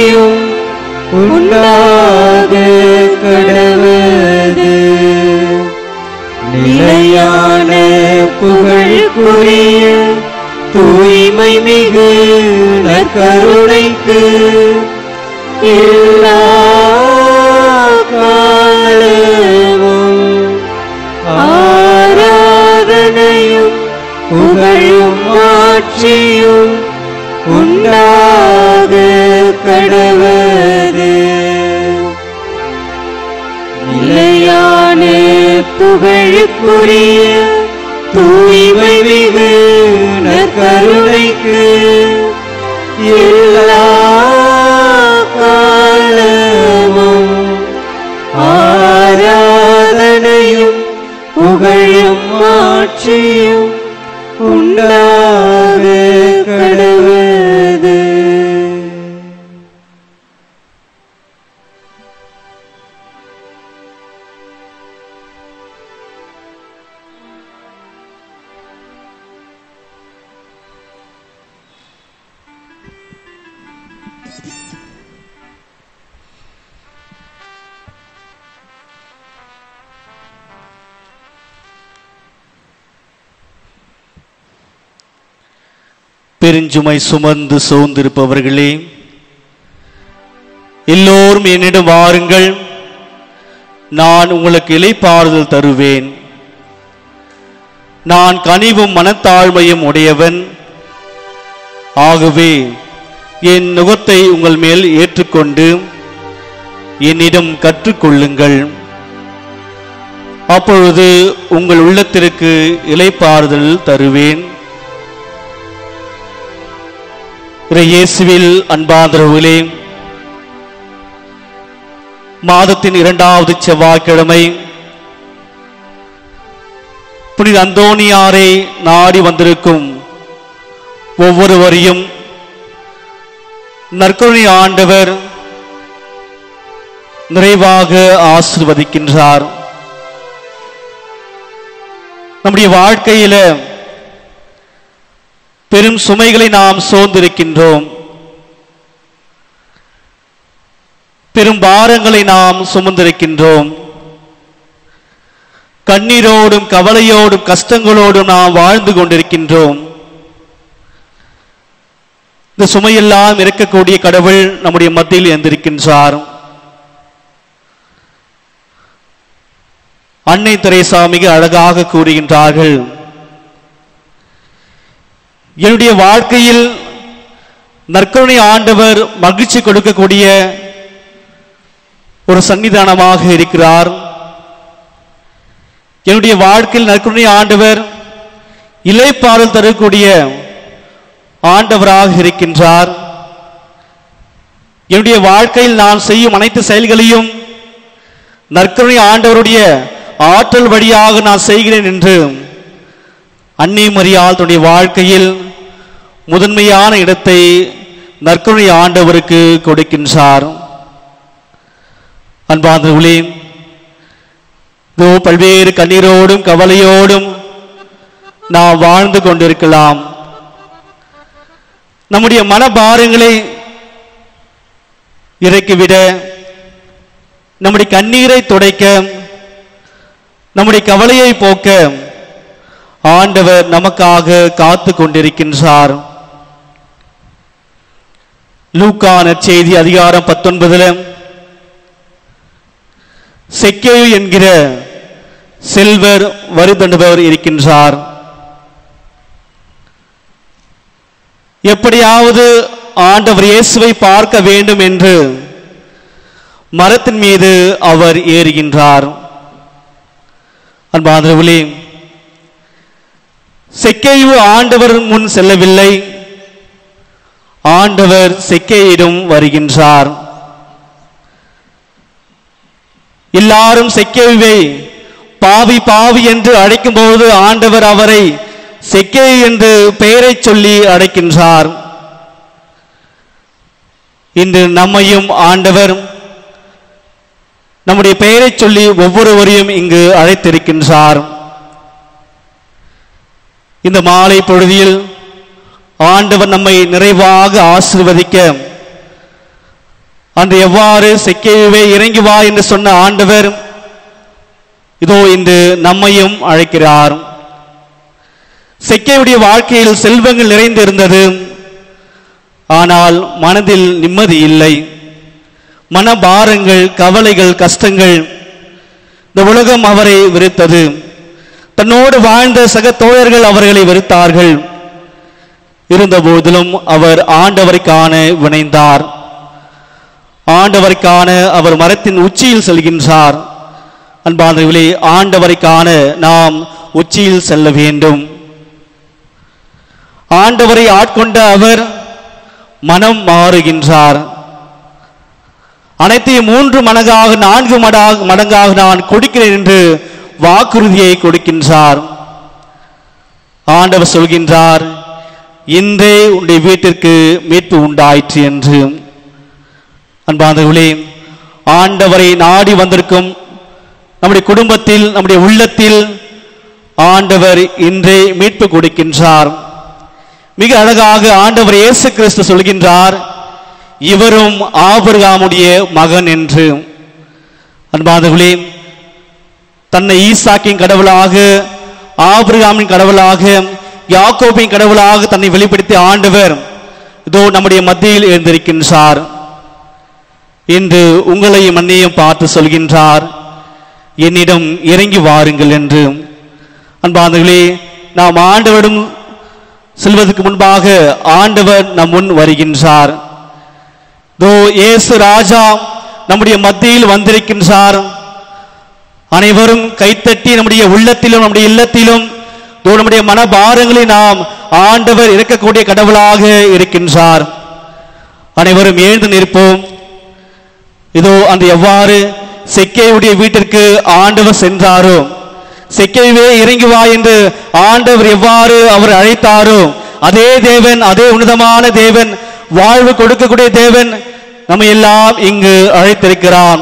மாட்சியும் உண்டாக கடவது. நிலையான புகழுக்குரிய தூய்மை மிகு நற்கருணைக்கு எல்லா காலமும் ஆராதனையும் புகழும் மாட்சியும் உண்டாக கடவது. நிலையான புகழுக்குரிய தூய்மை மிகு நற்கருணைக்கு எல்லா காலமும் ஆராதனையும் புகழும் மாட்சியும் உண்டாக கடவது. பெருஞ்சுமை சுமந்து சோர்ந்திருப்பவர்களே, எல்லோரும் என்னிடம் வாருங்கள், நான் உங்களுக்கு இளைப்பாறுதல் தருவேன். நான் கனிவும் மனத்தாழ்மையும் உடையவன், ஆகவே என் நுகத்தை உங்கள் மேல் ஏற்றுக்கொண்டு என்னிடம் கற்றுக்கொள்ளுங்கள். அப்பொழுது உங்கள் உள்ளத்திற்கு இளைப்பாறுதல் தருவேன். இயேசுவில் அன்பார்ந்தவர்களே, மாதத்தின் 2வது செவ்வாய்க்கிழமை புனித அந்தோனியாரை நாடி வந்திருக்கும் ஒவ்வொருவரையும் நற்கருணை ஆண்டவர் நிறைவாக ஆசீர்வதிக்கின்றார். நம்முடைய வாழ்க்கையில பெரும் சுமைகளை நாம் சோர்ந்திருக்கின்றோம். பெரும் பாரங்களை நாம் சுமந்திருக்கின்றோம். கண்ணீரோடும் கவலையோடும் கஷ்டங்களோடும் நாம் வாழ்ந்து கொண்டிருக்கின்றோம். இந்த சுமையெல்லாம் இருக்கக்கூடிய கடவுள் நம்முடைய மத்தியில் இருந்திருக்கின்றார். அன்னை தெரேசா மிக அழகாக கூறுகின்றார்கள், என்னுடைய வாழ்க்கையில் நற்கருணை ஆண்டவர் மகிழ்ச்சி கொடுக்கக்கூடிய ஒரு சன்னிதானமாக இருக்கிறார். என்னுடைய வாழ்க்கையில் நற்கருணை ஆண்டவர் இளைப்பாறுதல் தரக்கூடிய ஆண்டவராக இருக்கின்றார். என்னுடைய வாழ்க்கையில் நான் செய்யும் அனைத்து செயல்களையும் நற்கருணை ஆண்டவருடைய ஆற்றல் வழியாக நான் செய்கிறேன் என்று அன்னை மரியாள் தன்னுடைய வாழ்க்கையில் முதன்மையான இடத்தை நற்கருணை ஆண்டவருக்கு கொடுக்கின்றார். அன்பார்ந்தவர்களே, பல்வேறு கண்ணீரோடும் கவலையோடும் நாம் வாழ்ந்து கொண்டிருக்கலாம். நம்முடைய மனபாரங்களை இறக்கிவிட, நம்முடைய கண்ணீரை துடைக்க, நம்முடைய கவலையை போக்க ஆண்டவர் நமக்காக காத்து கொண்டிருக்கின்றார். லூக்கா நற்செய்தி அதிகாரம் 19 செக்கேயு என்கிற செல்வர் வரி தண்டுபவர் இருக்கின்றார். எப்படியாவது ஆண்டவர் இயேசுவை பார்க்க வேண்டும் என்று மரத்தின் மீது அவர் ஏறுகின்றார். அன்பார்ந்தவர்களே, செக்கேயு ஆண்டவர் முன் செல்லவில்லை, ஆண்டவர் செக்கேயிடம் வருகின்றார். எல்லாரும் செக்கேயுவை பாவி பாவி என்று அழைக்கும் போது ஆண்டவர் அவரை செக்கேயு என்று பெயரை சொல்லி அழைக்கின்றார். இன்று நம்மையும் ஆண்டவர் நம்முடைய பெயரை சொல்லி ஒவ்வொருவரையும் இங்கு அழைத்திருக்கின்றார். இந்த மாலை பொழுதில் ஆண்டவர் நம்மை நிறைவாக ஆசீர்வதிக்க அன்று எவ்வாறு செக்கேயுவே இறங்கி வா என்று சொன்ன ஆண்டவர் இதோ இன்று நம்மையும் அழைக்கிறார். செக்கேயுடைய வாழ்க்கையில் செல்வங்கள் நிறைந்திருந்தது. ஆனால் மனதில் நிம்மதி இல்லை. மனபாரங்கள், கவலைகள், கஷ்டங்கள். இந்த உலகம் அவரை வெறுத்தது. தன்னோடு வாழ்ந்த சக தோழர்கள் அவர்களை வெறுத்தார்கள். இருந்த போதிலும் அவர் ஆண்டவரை காண வினைந்தார். ஆண்டவரை காண அவர் மரத்தின் உச்சியில் செல்கின்றார். அன்பானவர்களே, ஆண்டவரை காண நாம் உச்சியில் செல்ல வேண்டும். ஆண்டவரை ஆட்கொண்ட அவர் மனம் மாறுகின்றார். அனைத்தையும் 3 மடங்காக 4 மடங்காக நான் கொடுக்கிறேன் என்று வாக்குறுதியை கொடுக்கின்றார். ஆண்டவர் சொல்கின்றார், இன்றே உன்னுடைய வீட்டிற்கு மீட்பு உண்டாயிற்று என்று. அன்பானவர்களே, ஆண்டவரை நாடி வந்திருக்கும் நம்முடைய குடும்பத்தில், நம்முடைய உள்ளத்தில் ஆண்டவர் இன்றே மீட்பு கொடுக்கின்றார். மிக அழகாக ஆண்டவர் இயேசு கிறிஸ்து சொல்கின்றார், இவரும் ஆபிரகாமுடைய மகன் என்று. அன்பானவர்களே, தன்னை ஈசாக்கின் கடவுளாக, ஆபிரகாமின் கடவுளாக, யாக்கோபின் கடவுளாக தன்னை வெளிப்படுத்திய ஆண்டவர் இதோ நம்முடைய மத்தியில் எழுந்திருக்கின்றார். இன்று உங்களையும் மன்னையும் பார்த்து சொல்கின்றார், என்னிடம் இறங்கி வாருங்கள் என்று. அன்பானவர்களே, நாம் ஆண்டவரிடம் செல்வதற்கு முன்பாக ஆண்டவர் நம் முன் வருகின்றார். தோ இயேசு ராஜா நம்முடைய மத்தியில் வந்திருக்கின்றார். அனைவரும் கைத்தட்டி நம்முடைய உள்ளத்திலும் நம்முடைய இல்லத்திலும் நம்முடைய மனபாரங்களை நாம் ஆண்டவர் இருக்கக்கூடிய கடவுளாக இருக்கின்றார். அனைவரும் எழுந்து நிற்போம். இதோ அந்த எவ்வாறு செக்கேயுடைய வீட்டிற்கு ஆண்டவர் சென்றாரோ, செக்கேயுவே இறங்கி வா என்று ஆண்டவர் எவ்வாறு அவர் அழைத்தாரோ, அதே தேவன், அதே உன்னதமான தேவன், வாழ்வு கொடுக்கக்கூடிய தேவன் நம்மை எல்லாம் இங்கு அழைத்திருக்கிறான்.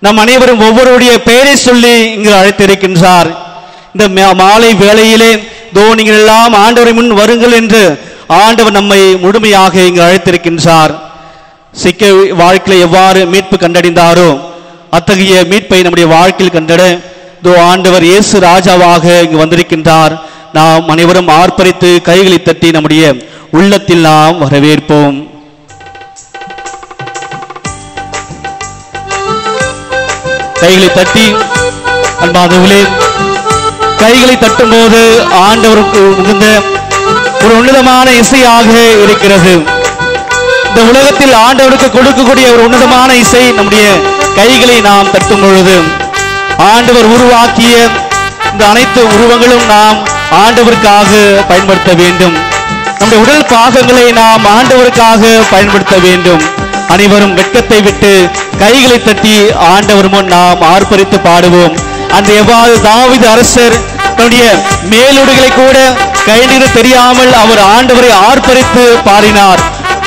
நம் அனைவரும் ஒவ்வொருடைய பெயரை சொல்லி இங்கு அழைத்திருக்கின்றார். இந்த மாலை வேளையிலே தோ நீங்கள் எல்லாம் ஆண்டவரை முன் வருங்கள் என்று ஆண்டவர் நம்மை முழுமையாக இங்கு அழைத்திருக்கின்றார். செக்கே வாழ்க்கையில் எவ்வாறு மீட்பு கண்டடைந்தாரோ அத்தகைய மீட்பை நம்முடைய வாழ்க்கையில் கண்டட தோ ஆண்டவர் இயேசு ராஜாவாக இங்கு வந்திருக்கின்றார். நாம் அனைவரும் ஆர்ப்பரித்து கைகளை தட்டி நம்முடைய உள்ளத்தில் நாம் வரவேற்போம். கைகளை தட்டி அன்பானவர்களே, கைகளை தட்டும் போது ஆண்டவருக்கு உகந்த ஒரு உன்னதமான இசையாக இருக்கிறது. இந்த உலகத்தில் ஆண்டவருக்கு கொடுக்கக்கூடிய ஒரு உன்னதமான இசை நம்முடைய கைகளை நாம் தட்டும் பொழுது. ஆண்டவர் உருவாக்கிய இந்த அனைத்து உருவங்களும் நாம் ஆண்டவருக்காக பயன்படுத்த வேண்டும். நம்முடைய உடல் பாகங்களை நாம் ஆண்டவருக்காக பயன்படுத்த வேண்டும். அனைவரும் வெட்கத்தை விட்டு கைகளை தட்டி ஆண்டவர் முன் நாம் ஆர்ப்பரித்து பாடுவோம். அந்த எவ்வாறு தாவீது அரசர் தன்னுடைய மேலுடைகளை கூட கைநிற தெரியாமல் அவர் ஆண்டவரை ஆர்ப்பரித்து பாடினார்.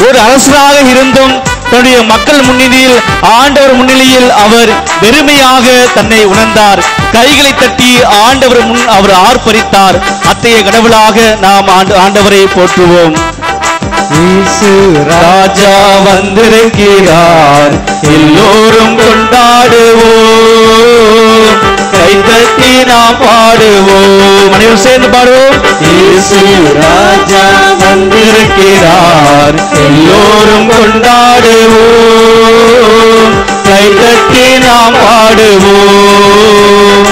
ஒரு அரசராக இருந்தும் தன்னுடைய மக்கள் முன்னிலையில், ஆண்டவர் முன்னிலையில் அவர் வெறுமையாக தன்னை உணர்ந்தார். கைகளை தட்டி ஆண்டவர் முன் அவர் ஆர்ப்பரித்தார். அத்தகைய கடவுளாக நாம் ஆண்டவரை போற்றுவோம். ராஜா வந்திருக்கிறார், எல்லோரும் கொண்டாடுவோம், கைதட்டி நாம் பாடுவோம். அனைவரும் சேர்ந்து பாடுவோம். இயேசு ராஜா வந்திருக்கிறார், எல்லோரும் கொண்டாடுவோம், கைதட்டி நாம் பாடுவோம்.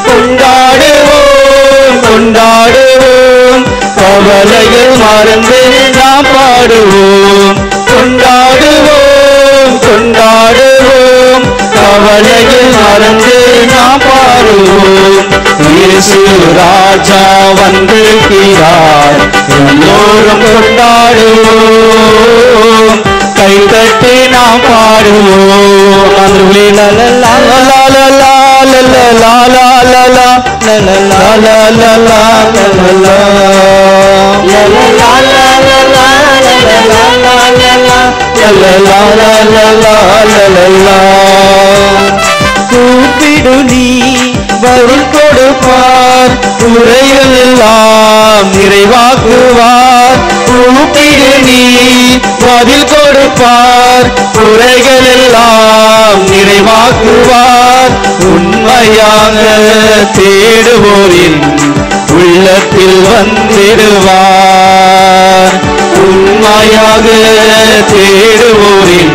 கொண்டாடுவோம், கொண்டாடுவோம், கவலைகள் மறந்து நாம் பாடுவோம். கொண்டாடுவோம், கொண்டாடுவோம், கவலைகள் மறந்து நாம் பாடுவோம். இயேசு ராஜா வந்திருக்கிறார், எல்லோரும் கொண்டாடுவோம், கைதட்டி நாம் பாடுவோம். அன்றுலே லலலா லலலா லலலா லலலா லலலா லலலா கூப்பிடு நீ பதில் கொடுப்பார், குறைகள் எல்லாம் நிறைவாக்குவார். கூப்பிடு நீ பதில் கொடுப்பார், குறைகள் எல்லாம் நிறைவாக்குவார். உண்மையாக தேடுவோரின் உள்ளத்தில் வந்திடுவார். உண்மையாக தேடுவோரின்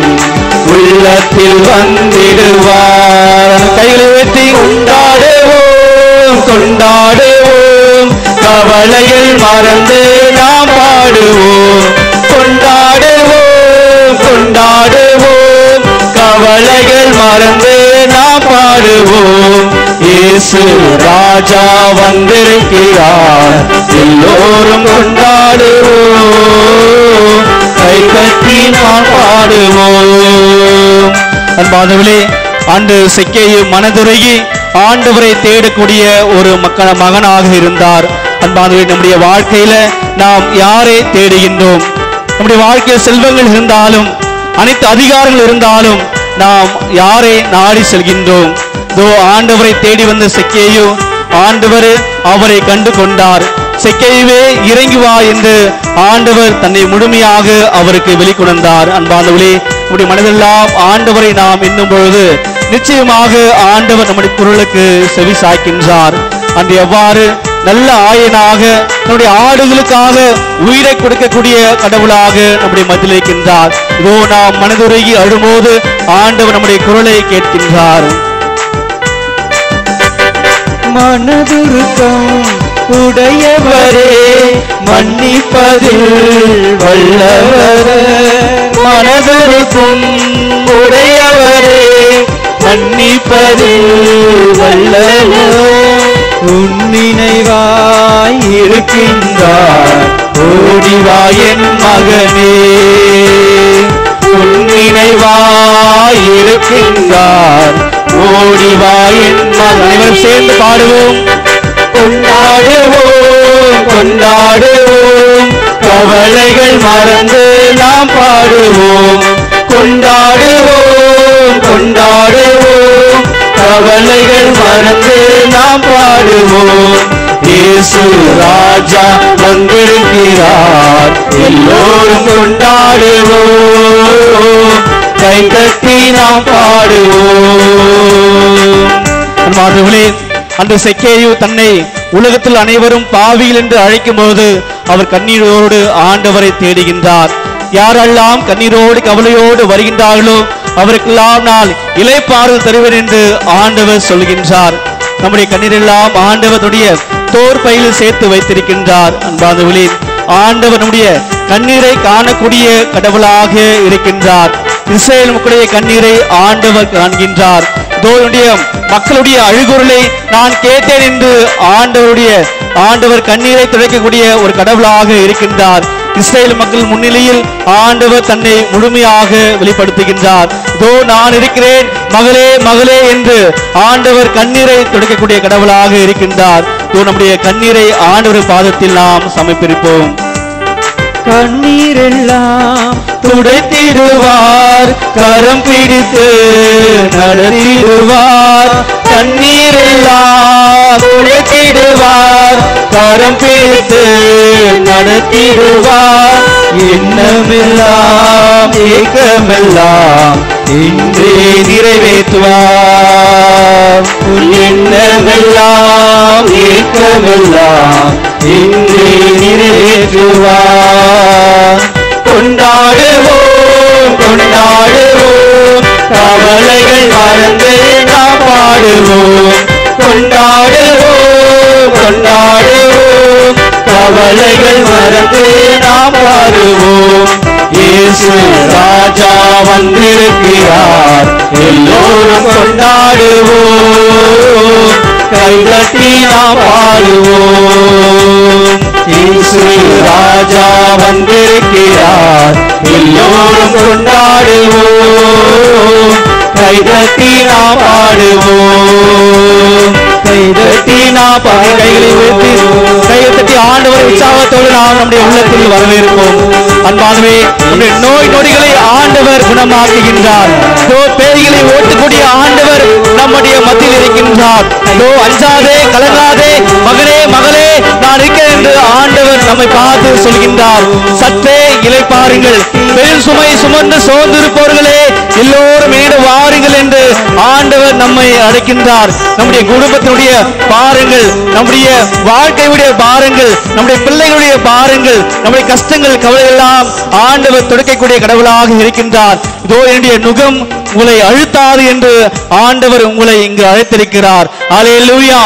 உள்ளத்தில் வந்திடுவார். கைகளை உயர்த்தி கொண்டாடுவோம் கொண்டாடுவோம், கவலைகள் மறந்து நாம் பாடுவோம். கொண்டாடுவோம் கொண்டாடுவோம், கவலைகள் மறந்து நாம் பாடுவோம். இயேசு ராஜா வந்திருக்கிறார், எல்லோரும் கொண்டாடுவோம், கை கட்டி நாம் பாடுவோம். அன்பானவர்களே, ஆண்டு செக்கேயு மனதுருகி ஆண்டவரை தேடக்கூடிய ஒரு மகனாக இருந்தார். அன்பானவர்களே, நம்முடைய வாழ்க்கையில நாம் யாரை தேடுகின்றோம்? நம்முடைய வாழ்க்கையில் செல்வங்கள் இருந்தாலும், அனைத்து அதிகாரங்கள் இருந்தாலும், நாம் யாரை நாடி செல்கின்றோம்? ஆண்டவரை தேடி வந்த செக்கேயு, ஆண்டவர் அவரை கண்டு கொண்டார். செக்கேயுவே இறங்கி வா என்று ஆண்டவர் தன்னை முழுமையாக அவருக்கு வெளிக்கொணர்ந்தார். அன்பானவர்களே, நம்முடைய மனதெல்லாம் ஆண்டவரை நாம் எண்ணும் பொழுது நிச்சயமாக ஆண்டவர் நம்முடைய குரலுக்கு செவி சாய்க்கின்றார். அன்று எவ்வாறு நல்ல ஆயனாக நம்முடைய ஆடுகளுக்காக உயிரை கொடுக்கக்கூடிய கடவுளாக நம்முடைய மத்தியில் இருக்கின்றார். இதோ நாம் மனதுருகி அழும்போது ஆண்டவர் நம்முடைய குரலை கேட்கின்றார். மனதுருக்கம் உடையவரே, மன்னிப்பதில் வல்லவரே. மனதுருக்கம் உடையவரே, மன்னிப்பதில் வல்லவரே. உன்னினைவாய் இருக்கின்றார், ஓடிவா என் மகனே. உன்னினைவாய் இருக்கின்றார், ஓடிவா என் மகனே. சேர்ந்து பாடுவோம். கொண்டாடுவோம் கொண்டாடுவோம், கவலைகள் மறந்து நாம் பாடுவோம். கொண்டாடுவோம் கொண்டாடுவோம், கவலைகள் மறந்து நாம் பாடுவோம். இயேசு ராஜா வந்திருக்கிறார், எல்லோரும் கொண்டாடுவோம், கை தட்டி நாம் பாடுவோம். அன்பானவர்களே, அன்று செக்கேயு தன்னை உலகத்தில் அனைவரும் பாவிகள் என்று அழைக்கும் போது அவர் கண்ணீரோடு ஆண்டவரை தேடுகின்றார். யாரெல்லாம் கண்ணீரோடு கவலையோடு வருகின்றார்களோ அவருக்கெல்லாம் நான் இளைப்பாறுதல் தருவேன் என்று ஆண்டவர் சொல்கின்றார். நம்முடைய கண்ணீரெல்லாம் ஆண்டவருடைய தோற்பையில் சேர்த்து வைத்திருக்கின்றார். அன்பானவர்களே, ஆண்டவர் நம்முடைய கண்ணீரை காணக்கூடிய கடவுளாக இருக்கின்றார். இஸ்ரேல் மக்களுடைய கண்ணீரை ஆண்டவர் காண்கின்றார். மக்களுடைய அழுகுரலை நான் கேட்டேன் என்று ஆண்டவர் கண்ணீரை துடைக்கக்கூடிய ஒரு கடவுளாக இருக்கின்றார். இஸ்ரேல் மக்கள் முன்னிலையில் ஆண்டவர் தன்னை முழுமையாக வெளிப்படுத்துகின்றார். நான் இருக்கிறேன் மகளே மகளே என்று ஆண்டவர் கண்ணீரை துடைக்கக்கூடிய கடவுளாக இருக்கின்றார். நம்முடைய கண்ணீரை ஆண்டவர் பாதத்தில் நாம் சமர்ப்பிப்போம். கண்ணீரெல்லாம் துடைத்திடுவார், கரம் பிடித்து நடத்திடுவார். கண்ணீரெல்லாம் துடைத்திடுவார், கரம் பிடித்து நடத்திடுவார். எண்ணமெல்லாம் ஏக்கமெல்லாம் இன்றே நிறைவேற்றுவார். எண்ணமெல்லாம் ஏக்கமெல்லாம் இன்றே நிறைவேற்றுவார். கொண்டாடுவோம் கொண்டாடுவோம், கவலைகள் மறந்து நாம் பாடுவோம். கொண்டாடுவோம் கொண்டாடுவோம், கவலைகள் மறந்து நாம் பாடுவோம். இயேசு ராஜா வந்திருக்கிறார், எல்லோரும் கொண்டாடுவோம், கைதட்டி நாம் பாடுவோம். இயேசு ராஜா வந்திருக்கிறார், எல்லோரும் கொண்டாடுவோம், கைதட்டி நாம் பாடுவோம். கைதட்டி நாம் கைகளை உயர்த்தி கையை உயர்த்தி ஆண்டவரை உற்சாகத்தோடு நாம் நம்முடைய உள்ளத்தில் வரவேற்போம். அன்பாகவே நம்முடைய நோய் நொடிகளை ஆண்டவர் குணமாக்குகின்றார். பேய்களை ஓட்டக்கூடிய ஆண்டவர் நம்முடைய மத்தியில் இருக்கின்றார். அஞ்சாதே, கலங்காதே, மகனே மகளே, நான் இருக்கிறேன் என்று ஆண்டவர் நம்மை பார்த்து சொல்கின்றார். சற்றே இளைப்பாருங்கள், பெரும் சுமை சுமந்து சோர்ந்திருப்பவர்களே எல்லோரும் மேடு வாருங்கள் என்று ஆண்டவர் நம்மை அழைக்கின்றார். நம்முடைய குடும்பத்தினுடைய பாரங்கள், நம்முடைய வாழ்க்கையுடைய பாரங்கள், நம்முடைய பிள்ளைகளுடைய பாரங்கள், நம்முடைய கஷ்டங்கள், கவலை எல்லாம் ஆண்டவர் துடைக்கக்கூடிய கடவுளாக இருக்கின்றார். இதோ என்னுடைய நுகம் உங்களை அழுத்தாது என்று ஆண்டவர் உங்களை இங்கு அழைத்திருக்கிறார். அல்லேலூயா.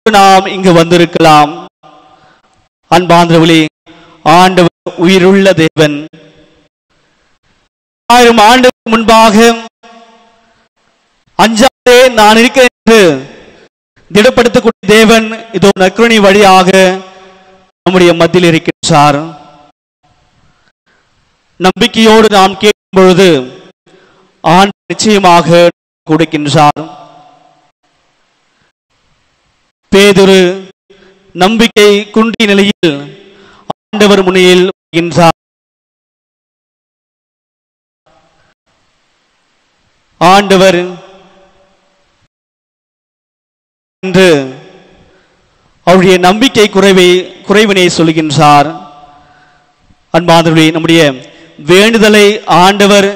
நாம் இங்கு வந்திருக்கலாம். அன்பார்ந்தவர்களே, ஆண்டவர் உயிருள்ள தேவன். 1000 ஆண்டுகளுக்கு முன்பாக அஞ்சாதே நான் இருக்கிறேன் என்று திடப்படுத்தக்கூடிய தேவன் இதோ நற்கருணை வழியாக நம்முடைய மத்தியில் இருக்கின்றார். நம்பிக்கையோடு நாம் கேட்கும் பொழுது ஆண்டவர் நிச்சயமாக கொடுக்கின்றார். பேதுரு நம்பிக்கை குன்றிய நிலையில் ஆண்டவர் முன்னில் வருகின்றார். ஆண்டவர் என்று அவருடைய நம்பிக்கை குறைவினை சொல்கின்றார். அன்பானவர்களே, நம்முடைய வேண்டுதலை ஆண்டவர்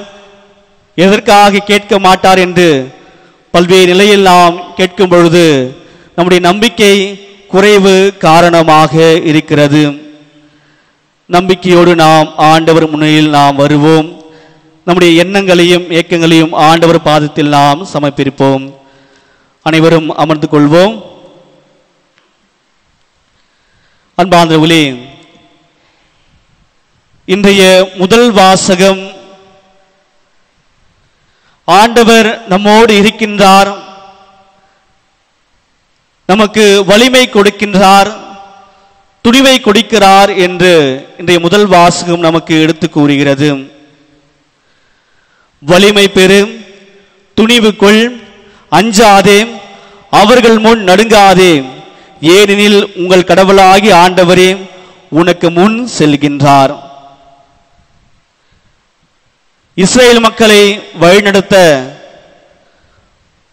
எதற்காக கேட்க மாட்டார் என்று பல்வேறு நிலையில் நாம் கேட்கும் பொழுது நம்முடைய நம்பிக்கை குறைவு காரணமாக இருக்கிறது. நம்பிக்கையோடு நாம் ஆண்டவர் முன்னிலையில் நாம் வருவோம். நம்முடைய எண்ணங்களையும் ஏக்கங்களையும் ஆண்டவர் பாதத்தில் நாம் சமர்ப்பிப்போம். அனைவரும் அமர்ந்து கொள்வோம். அன்பானவர்களே, இன்றைய முதல் வாசகம், ஆண்டவர் நம்மோடு இருக்கின்றார், நமக்கு வலிமை கொடுக்கின்றார், துணிவை கொடுக்கிறார் என்று இன்றைய முதல் வாசகம் நமக்கு எடுத்து கூறுகிறது. வலிமை பெறு, துணிவு கொள், அஞ்சாதே, அவர்கள் முன் நடுங்காதே, ஏனெனில் உங்கள் கடவுளாகி ஆண்டவரே உனக்கு முன் செல்கின்றார். இஸ்ரேல் மக்களை வழிநடத்த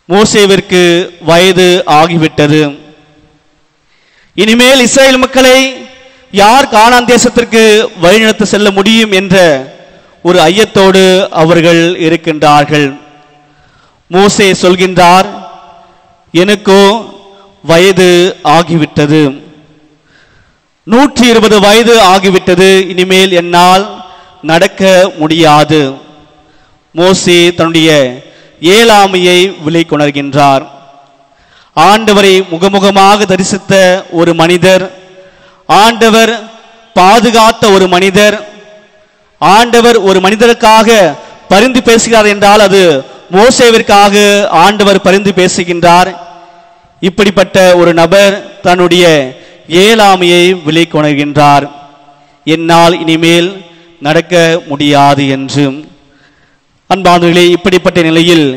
மோசேவிற்கு வயது ஆகிவிட்டது. இனிமேல் இஸ்ரேல் மக்களை யார் கானான் தேசத்திற்கு வழிநடத்த செல்ல முடியும் என்ற ஒரு ஐயத்தோடு அவர்கள் இருக்கின்றார்கள். மோசே சொல்கின்றார், எனக்கோ வயது ஆகிவிட்டது, 120 வயது ஆகிவிட்டது, இனிமேல் என்னால் நடக்க முடியாது. மோசே தன்னுடைய இயலாமையை விலைக்கொணர்கின்றார். ஆண்டவரை முகமுகமாக தரிசித்த ஒரு மனிதர், ஆண்டவர் பாதுகாத்த ஒரு மனிதர், ஆண்டவர் ஒரு மனிதருக்காக பரிந்து பேசுகிறார் என்றால் அது மோசேவிற்காக ஆண்டவர் பரிந்து பேசுகின்றார். இப்படிப்பட்ட ஒரு நபர் தன்னுடைய இயலாமையை விலைக்கொணர்கின்றார். என்னால் இனிமேல் நடக்க முடியாது என்று. அன்பானவர்களே, இப்படிப்பட்ட நிலையில்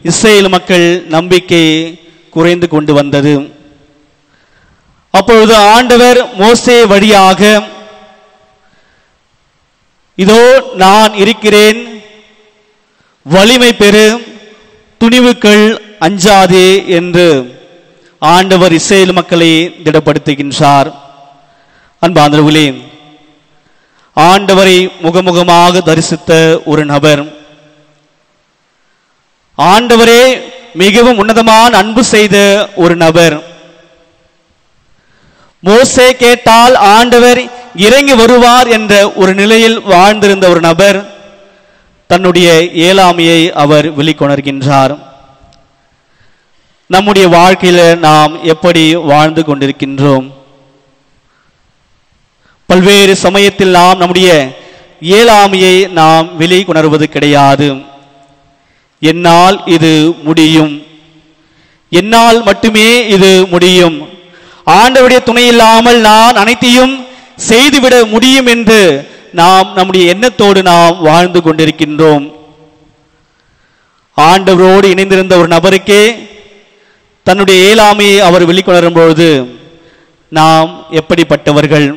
இஸ்ரேல் மக்கள் நம்பிக்கை குறைந்து கொண்டு வந்தது. அப்பொழுது ஆண்டவர் மோசே வழியாக, இதோ நான் இருக்கிறேன், வலிமை பெறு, துணிவுக்கள், அஞ்சாதே என்று ஆண்டவர் இஸ்ரேல் மக்களை திடப்படுத்துகின்றார். அன்பானவர்களே, ஆண்டவரை முகமுகமாக தரிசித்த ஒரு நபர், ஆண்டவரே மிகவும் உன்னதமான அன்பு செய்த ஒரு நபர், மோசே கேட்டால் ஆண்டவர் இறங்கி வருவார் என்ற ஒரு நிலையில் வாழ்ந்திருந்த ஒரு நபர் தன்னுடைய இயலாமையை அவர் வெளிக்கொணர்கின்றார். நம்முடைய வாழ்க்கையில நாம் எப்படி வாழ்ந்து கொண்டிருக்கின்றோம்? பல்வேறு சமயத்தில் நாம் நம்முடைய இயலாமையை நாம் வெளிக்கொணர்வது கிடையாது. என்னால் இது முடியும், என்னால் மட்டுமே இது முடியும், ஆண்டவருடைய துணை இல்லாமல் நான் அனைத்தையும் செய்துவிட முடியும் என்று நாம் நம்முடைய எண்ணத்தோடு நாம் வாழ்ந்து கொண்டிருக்கின்றோம். ஆண்டவரோடு இணைந்திருந்த ஒரு நபருக்கே தன்னுடைய இயலாமையை அவர் வெளிக்கொணரும் பொழுது நாம் எப்படிப்பட்டவர்கள்?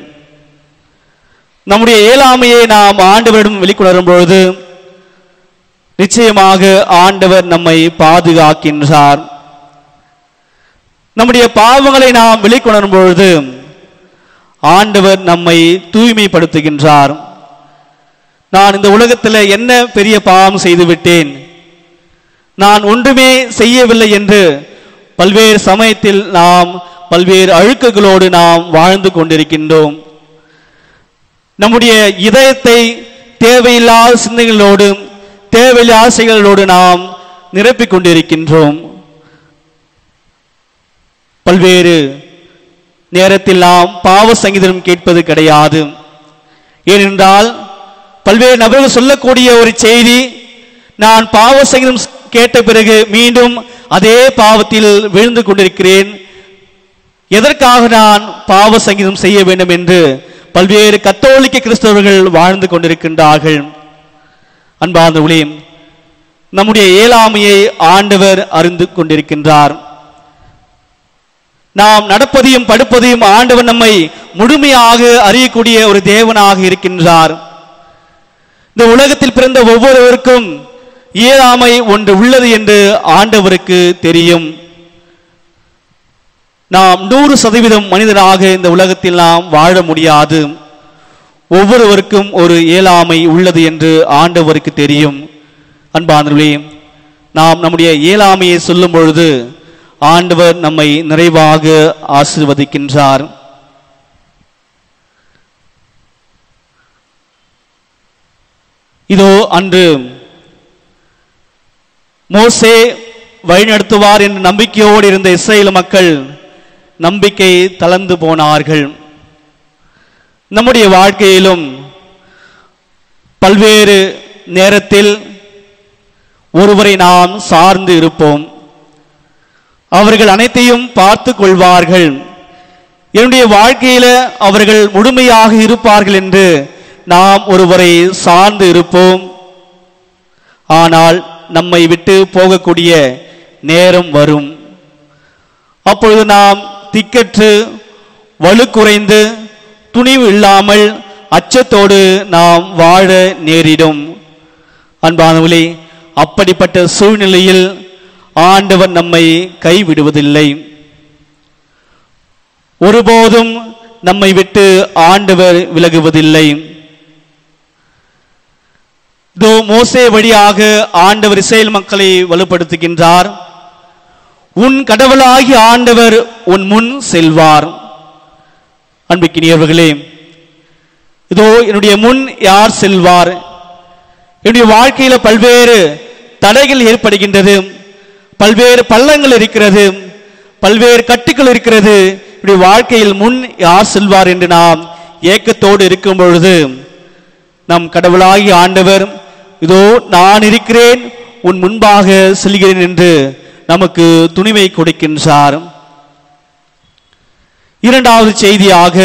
நம்முடைய இயலாமையை நாம் ஆண்டவரிடம் வெளிக்கொணரும் பொழுது நிச்சயமாக ஆண்டவர் நம்மை பாதுகாக்கின்றார். நம்முடைய பாவங்களை நாம் வெளிக்கொணரும் பொழுது ஆண்டவர் நம்மை தூய்மைப்படுத்துகின்றார். நான் இந்த உலகத்தில் என்ன பெரிய பாவம் செய்து விட்டேன், நான் ஒன்றுமே செய்யவில்லை என்று பல்வேறு சமயத்தில் நாம் பல்வேறு அழுக்குகளோடு நாம் வாழ்ந்து கொண்டிருக்கின்றோம். நம்முடைய இதயத்தை தேவையில்லாத சிந்தனைகளோடு தேவையில்லாத ஆசைகளோடு நாம் நிரப்பிக் கொண்டிருக்கின்றோம். பல்வேறு நேரத்தில் நாம் பாவ சங்கீதம் கேட்பது கிடையாது. ஏனென்றால் பல்வேறு நபர்கள் சொல்லக்கூடிய ஒரு செய்தி, நான் பாவ சங்கீதம் கேட்ட பிறகு மீண்டும் அதே பாவத்தில் விழுந்து கொண்டிருக்கிறேன், எதற்காக நான் பாவ சங்கீதம் செய்ய வேண்டும் என்று பல்வேறு கத்தோலிக்க கிறிஸ்தவர்கள் வாழ்ந்து கொண்டிருக்கின்றார்கள். அன்பார்ந்தவர்களே, நம்முடைய இயலாமையை ஆண்டவர் அறிந்து கொண்டிருக்கின்றார். நாம் நடப்பதையும் படுப்பதையும் ஆண்டவர் நம்மை முழுமையாக அறியக்கூடிய ஒரு தேவனாக இருக்கின்றார். இந்த உலகத்தில் பிறந்த ஒவ்வொருவருக்கும் இயலாமை ஒன்று உள்ளது என்று ஆண்டவருக்கு தெரியும். நாம் 100% மனிதனாக இந்த உலகத்தில் நாம் வாழ முடியாது. ஒவ்வொருவருக்கும் ஒரு இயலாமை உள்ளது என்று ஆண்டவருக்கு தெரியும். அன்பானவர்களே, நாம் நம்முடைய இயலாமையை சொல்லும் பொழுது ஆண்டவர் நம்மை நிறைவாக ஆசீர்வதிக்கின்றார். இதோ அன்று மோசே வழிநடத்துவார் என்ற நம்பிக்கையோடு இருந்த இஸ்ரவேல் மக்கள் நம்பிக்கை தளர்ந்து போனார்கள். நம்முடைய வாழ்க்கையிலும் பல்வேறு நேரத்தில் ஒருவரை நாம் சார்ந்து இருப்போம். அவர்கள் அனைத்தையும் பார்த்து கொள்வார்கள். என்னுடைய வாழ்க்கையில அவர்கள் முழுமையாக இருப்பார்கள் என்று நாம் ஒருவரை சார்ந்து இருப்போம். ஆனால் நம்மை விட்டு போகக்கூடிய நேரம் வரும். அப்பொழுது நாம் திக்கற்று வலுக்குறைந்து துணிவு இல்லாமல் அச்சத்தோடு நாம் வாழ நேரிடும். அன்பானவர்களே, அப்படிப்பட்ட சூழ்நிலையில் ஆண்டவர் நம்மை கைவிடுவதில்லை. ஒருபோதும் நம்மை விட்டு ஆண்டவர் விலகுவதில்லை. இதோ மோசே வழியாக ஆண்டவர் இஸ்ரவேல் மக்களை வலுப்படுத்துகின்றார். உன் கடவுளாகிய ஆண்டவர் உன் முன் செல்வார். அன்பிற்கினியவர்களே, இதோ என்னுடைய முன் யார் செல்வார்? என்னுடைய வாழ்க்கையில பல்வேறு தடைகள் ஏற்படுகின்றது, பல்வேறு பள்ளங்கள் இருக்கிறது, பல்வேறு கட்டுகள் இருக்கிறது. என்னுடைய வாழ்க்கையில் முன் யார் செல்வார் என்று நாம் ஏக்கத்தோடு இருக்கும் பொழுது நம் கடவுளாகிய ஆண்டவர் இதோ நான் இருக்கிறேன், உன் முன்பாக செல்கிறேன் என்று நமக்கு துணிவை கொடுக்கின்றார். இரண்டாவது செய்தியாக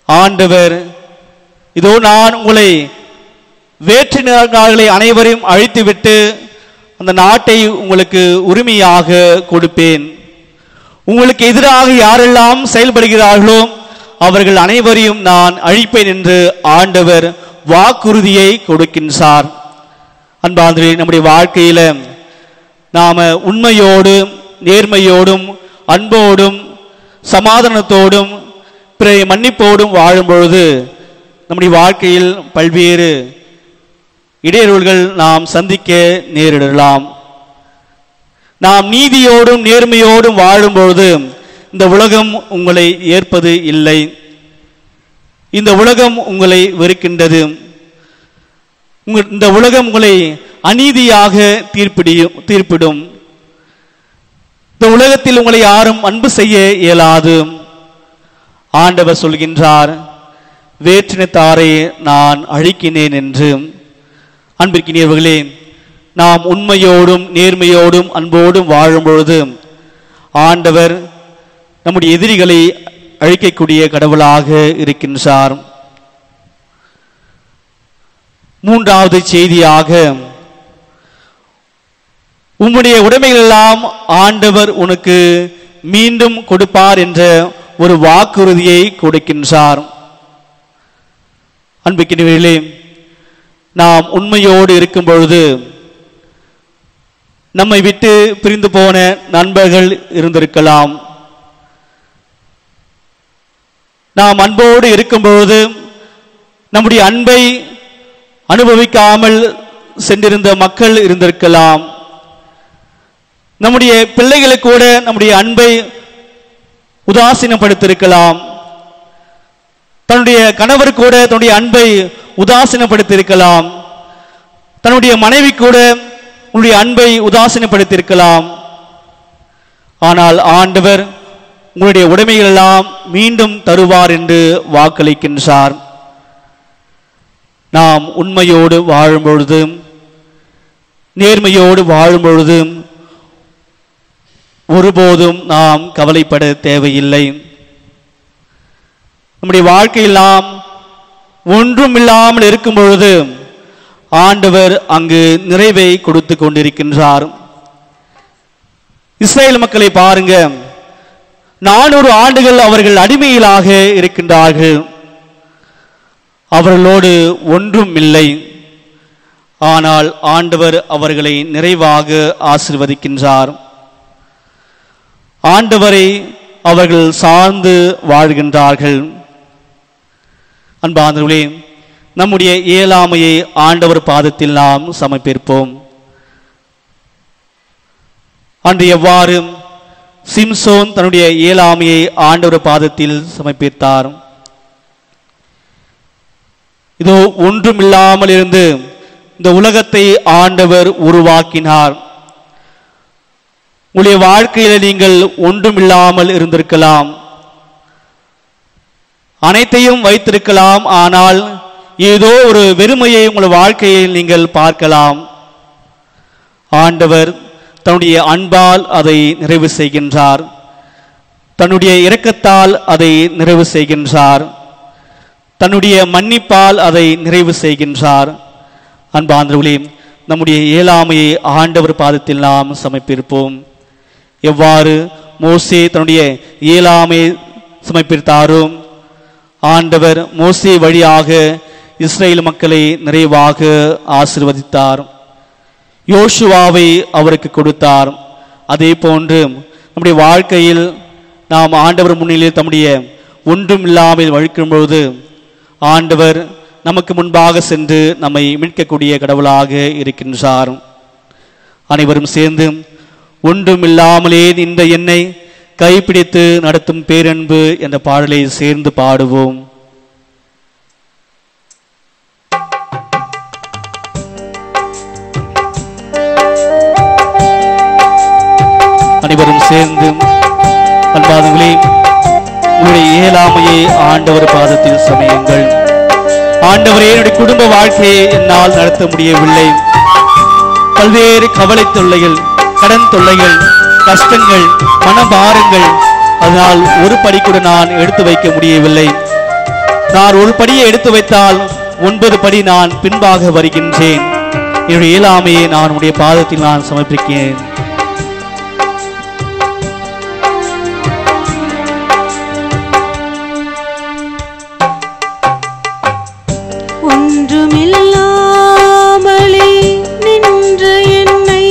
ஆண்டவர் இதோ நான் உங்களை வேற்றினர்களை அனைவரையும் அழைத்துவிட்டு அந்த நாட்டை உங்களுக்கு உரிமையாக கொடுப்பேன். உங்களுக்கு எதிராக யாரெல்லாம் செயல்படுகிறார்களோ அவர்கள் அனைவரையும் நான் அழிப்பேன் என்று ஆண்டவர் வாக்குறுதியை கொடுக்கின்றார். அன்பானவர்களே, நம்முடைய வாழ்க்கையில நாம உண்மையோடு நேர்மையோடும் அன்போடும் சமாதானத்தோடும் பிறரை மன்னிப்போடும் வாழும் பொழுது நம்முடைய வாழ்க்கையில் பல்வேறு இடையூறுகள் நாம் சந்திக்க நேரிடலாம். நாம் நீதியோடும் நேர்மையோடும் வாழும் பொழுது இந்த உலகம் உங்களை ஏற்பது இல்லை. இந்த உலகம் உங்களை வெறுக்கின்றது. இந்த உலகம் உங்களை அநீதியாக தீர்ப்பிடும். இந்த உலகத்தில் உங்களை யாரும் அன்பு செய்ய இயலாது. ஆண்டவர் சொல்கின்றார், வேற்றினத்தாரை நான் அழிக்கினேன் என்று. அன்பிற்கினியவர்களே, நாம் உண்மையோடும் நேர்மையோடும் அன்போடும் வாழும் பொழுது ஆண்டவர் நம்முடைய எதிரிகளை அழிக்கக்கூடிய கடவுளாக இருக்கின்றார். மூன்றாவது செய்தியாக உம்முடைய உடைமைகள் எல்லாம் ஆண்டவர் உனக்கு மீண்டும் கொடுப்பார் என்ற ஒரு வாக்குறுதியை கொடுக்கின்றார். அன்பிற்கினியவர்களே, நாம் உண்மையோடு இருக்கும் பொழுது நம்மை விட்டு பிரிந்து போன நண்பர்கள் இருந்திருக்கலாம். நாம் அன்போடு இருக்கும் பொழுது நம்முடைய அன்பை அனுபவிக்காமல் சென்றிருந்த மக்கள் இருந்திருக்கலாம். நம்முடைய பிள்ளைகளுக்கு கூட நம்முடைய அன்பை உதாசீனப்படுத்தியிருக்கலாம். தன்னுடைய கணவர் கூட தன்னுடைய அன்பை உதாசீனப்படுத்தியிருக்கலாம். தன்னுடைய மனைவி கூட உன்னுடைய அன்பை உதாசீனப்படுத்தியிருக்கலாம். ஆனால் ஆண்டவர் உங்களுடைய உடைமைகள் எல்லாம் மீண்டும் தருவார் என்று வாக்களிக்கின்றார். நாம் உண்மையோடு வாழும் பொழுது நேர்மையோடு வாழும் பொழுது ஒருபோதும் நாம் கவலைப்பட தேவையில்லை. நம்முடைய வாழ்க்கையில் நாம் ஒன்றும் இல்லாமல் இருக்கும் பொழுது ஆண்டவர் அங்கு நிறைவை கொடுத்து கொண்டிருக்கின்றார். இஸ்ரவேல் மக்களை பாருங்க, 400 ஆண்டுகள் அவர்கள் அடிமையிலாக இருக்கின்றார்கள். அவர்களோடு ஒன்றும் இல்லை. ஆனால் ஆண்டவர் அவர்களை நிறைவாக ஆசீர்வதிக்கின்றார். ஆண்டவரை அவர்கள் சார்ந்து வாழ்கின்றார்கள். அன்பார்ந்தவர்களே, நம்முடைய இயலாமையை ஆண்டவர் பாதத்தில் நாம் சமர்ப்பிப்போம். அன்று எவ்வாறு சிம்சோன் தன்னுடைய இயலாமையை ஆண்டவர் பாதத்தில் சமர்ப்பித்தார். இதோ ஒன்றுமில்லாமல் இருந்து இந்த உலகத்தை ஆண்டவர் உருவாக்கினார். உங்களுடைய வாழ்க்கையில நீங்கள் ஒன்றுமில்லாமல் இருந்திருக்கலாம், அனைத்தையும் வைத்திருக்கலாம். ஆனால் ஏதோ ஒரு வெறுமையை உங்கள் வாழ்க்கையில் நீங்கள் பார்க்கலாம். ஆண்டவர் தன்னுடைய அன்பால் அதை நிறைவு செய்கின்றார், தன்னுடைய இரக்கத்தால் அதை நிறைவு செய்கின்றார், தன்னுடைய மன்னிப்பால் அதை நிறைவு செய்கின்றார். அன்பார்ந்தவர்களே, நம்முடைய இயலாமையை ஆண்டவர் பாதத்தில் நாம் சமர்ப்பிப்போம். எவ்வாறு மோசே தன்னுடைய இயலாமையை சமர்ப்பித்தாரோ, ஆண்டவர் மோசே வழியாக இஸ்ரேல் மக்களை நிறைவாக ஆசீர்வதித்தார். யோசுவாவை அவருக்கு கொடுத்தார். அதே போன்று நம்முடைய வாழ்க்கையில் நாம் ஆண்டவர் முன்னிலையில் தம்முடைய ஒன்றுமில்லாமல் வழிக்கும்பொழுது ஆண்டவர் நமக்கு முன்பாக சென்று நம்மை மீட்கக்கூடிய கடவுளாக இருக்கின்றார். அனைவரும் சேர்ந்து ஒன்றுமில்லாமலே இந்த என்னை கைப்பிடித்து நடத்தும் பேரன்பு என்ற பாடலை சேர்ந்து பாடுவோம். அனைவரும் சேர்ந்து அன்பாதங்களே, உங்களுடைய இயலாமையை ஆண்டவர் பாதத்தில் சமயுங்கள். ஆண்டவரே, என்னுடைய குடும்ப வாழ்க்கையை என்னால் நடத்த முடியவில்லை. பல்வேறு கவலை தொல்லைகள், கடன் தொல்லைகள், கஷ்டங்கள், மனபாரங்கள், அதனால் ஒரு படி கூட நான் எடுத்து வைக்க முடியவில்லை. நான் ஒரு படியை எடுத்து வைத்தால் 9 படி நான் பின்பாக வருகின்றேன். என்னுடைய இயலாமையை நான் உடைய பாதத்தில் நான் சமர்ப்பிக்கிறேன். ஒன்றுமில்லாமலே நின்ற என்னை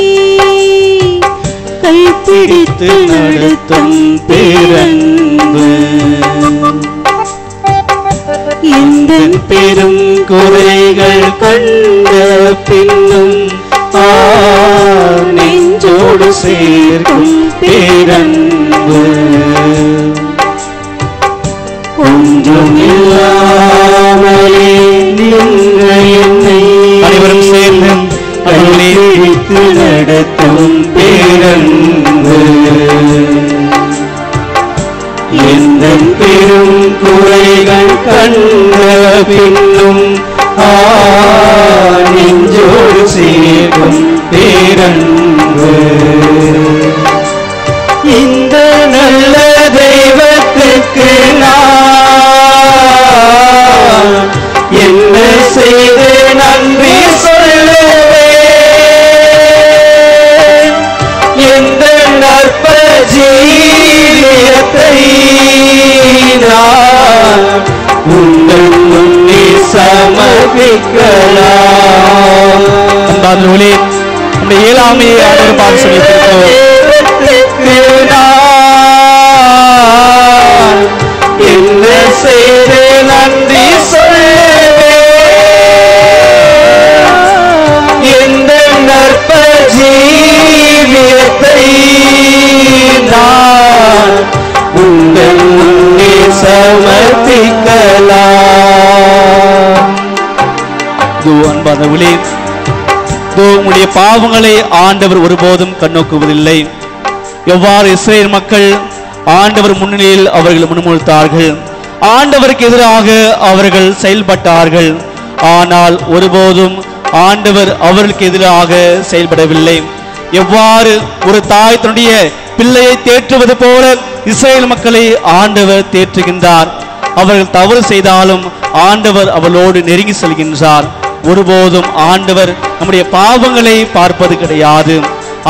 கைப்பிடித்து நடத்தும் பேரன்பு இந்த பெரும் குறைகள் கண்ட பின்னும் நெஞ்சோடு சேர்க்கும் பேரன்பு ஒன்றுமில்லாமலே நின்ற என்னை அனைவரும் சேர்ந்து கைப்பிடித்து நடத்தும் பேரன்பு எந்த பெரும் குறைகள் கண்ட பின்னும் நெஞ்சோடு சேர்க்கும் பேரன்பு இந்த நல்ல தெய்வத்துக்கு நான் என்ன செய்து நன்றி சொல்லுவேன். எந்த நற்ப ஜீவியத்தை நான் உங்கள் முன்னே சமர்ப்பிக்கலாம். நம்முடைய இயலாமையை ஆண்டவர் பாதத்தில் சமர்ப்பிக்கிறோம். நான் என்ன செய்து நன்றி சொல்லுவேன். எந்த நற்ப ஜீவியத்தை நான் உங்கள் முன்னே சமர்ப்பிக்கலாம். அன்பானவர்களே, உங்களுடைய பாவங்களை ஆண்டவர் ஒருபோதும் கண்ணோக்குவதில்லை. எவ்வாறு இஸ்ரேல் மக்கள் ஆண்டவர் முன்னிலையில் அவர்கள் முன்மொழித்தார்கள், ஆண்டவருக்கு எதிராக அவர்கள் செயல்பட்டார்கள். ஆனால் ஒருபோதும் ஆண்டவர் அவர்களுக்கு எதிராக செயல்படவில்லை. எவ்வாறு ஒரு தாய் தன்னுடைய பிள்ளையை தேற்றுவது போல இஸ்ரேல் மக்களை ஆண்டவர் தேற்றுகின்றார். அவர்கள் தவறு செய்தாலும் ஆண்டவர் அவளோடு நெருங்கி செல்கின்றார். ஒருபோதும் ஆண்டவர் நம்முடைய பாவங்களை பார்ப்பது கிடையாது.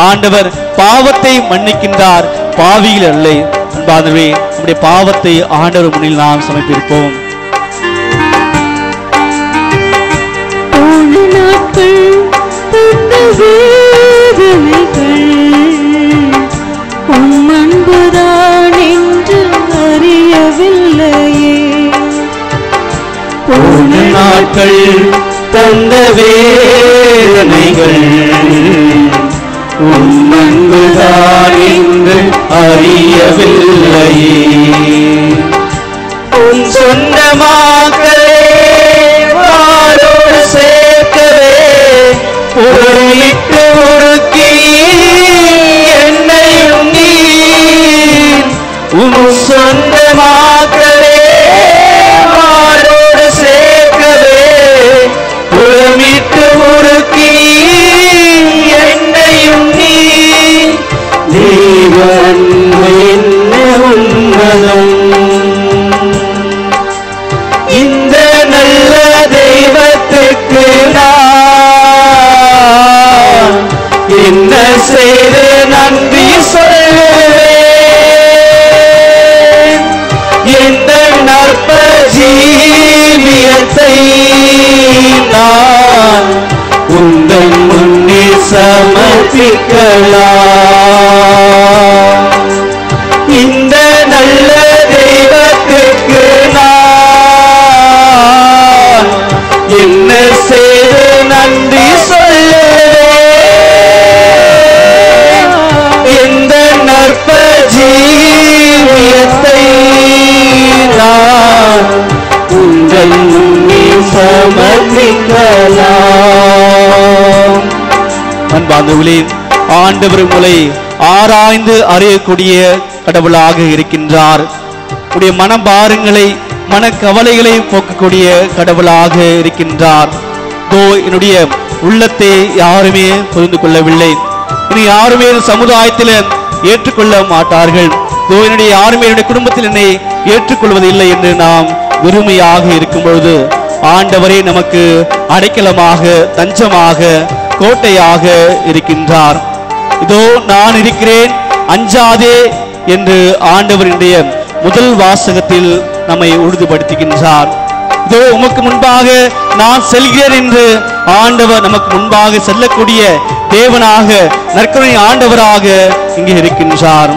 ஆண்டவர் பாவத்தை மன்னிக்கின்றார், பாவிகள் அல்ல. அன்பானவர்களே, நம்முடைய பாவத்தை ஆண்டவர் முன்னில் நாம் சமர்ப்பிப்போம். வேதனைகள் உம்மன்புதான் நாட்கள் தந்த வேதனைகள் உன் அன்புதான் என்று அறியவில்லையே. உன் சொந்தமாக்கவே வாரோடு சேர்க்கவே பொருளிட்டு உருக்கி என்னையும் நீ உன் சொந்தமாக்கவே வாரோடு சேர்க்கவே புறமிட்டு உருக்கி என்னையும் நீ தேவன் என்ன உன்னதம். இந்த நல்ல தெய்வத்துக்கு நான் என்ன செய்து நன்றி சொல்லுவேன். எந்த நற்ப ஜீவியத்தை நான் உந்தன் முன்னே சமர்ப்பிக்கலாம். இந்த நல்ல தெய்வத்துக்கு நான் என்ன செய்து நன்றி சொல்லுவேன். இந்த நற்ப ஜீவியத்தை நான் உங்கள் முன்னே சமர்ப்பிக்கலாம். அன்பார்ந்தவர்களே, ஆண்டவர் உங்களை ஆராய்ந்து அறியக்கூடிய கடவுளாக இருக்கின்றார். உடைய மனபாரங்களை மனக்கவலைகளை போக்கக்கூடிய கடவுளாக இருக்கின்றார். என்னுடைய உள்ளத்தை யாருமே புரிந்து கொள்ளவில்லை, இனி யாருமே சமுதாயத்தில் ஏற்றுக்கொள்ள மாட்டார்கள், என்னுடைய யாருமே என்னுடைய குடும்பத்தில் என்னை ஏற்றுக்கொள்வதில்லை என்று நாம் வெறுமையாக இருக்கும் பொழுது ஆண்டவரே நமக்கு அடைக்கலமாக, தஞ்சமாக, கோட்டையாக இருக்கின்றார். இதோ நான் இருக்கிறேன், அஞ்சாதே என்று ஆண்டவருடைய முதல் வாசகத்தில் நம்மை உறுதிப்படுத்துகின்றார். இதோ உமக்கு முன்பாக நான் செல்கிறேன் என்று ஆண்டவர் நமக்கு முன்பாக செல்லக்கூடிய தேவனாக, நற்கருணை ஆண்டவராக இங்கே இருக்கின்றார்.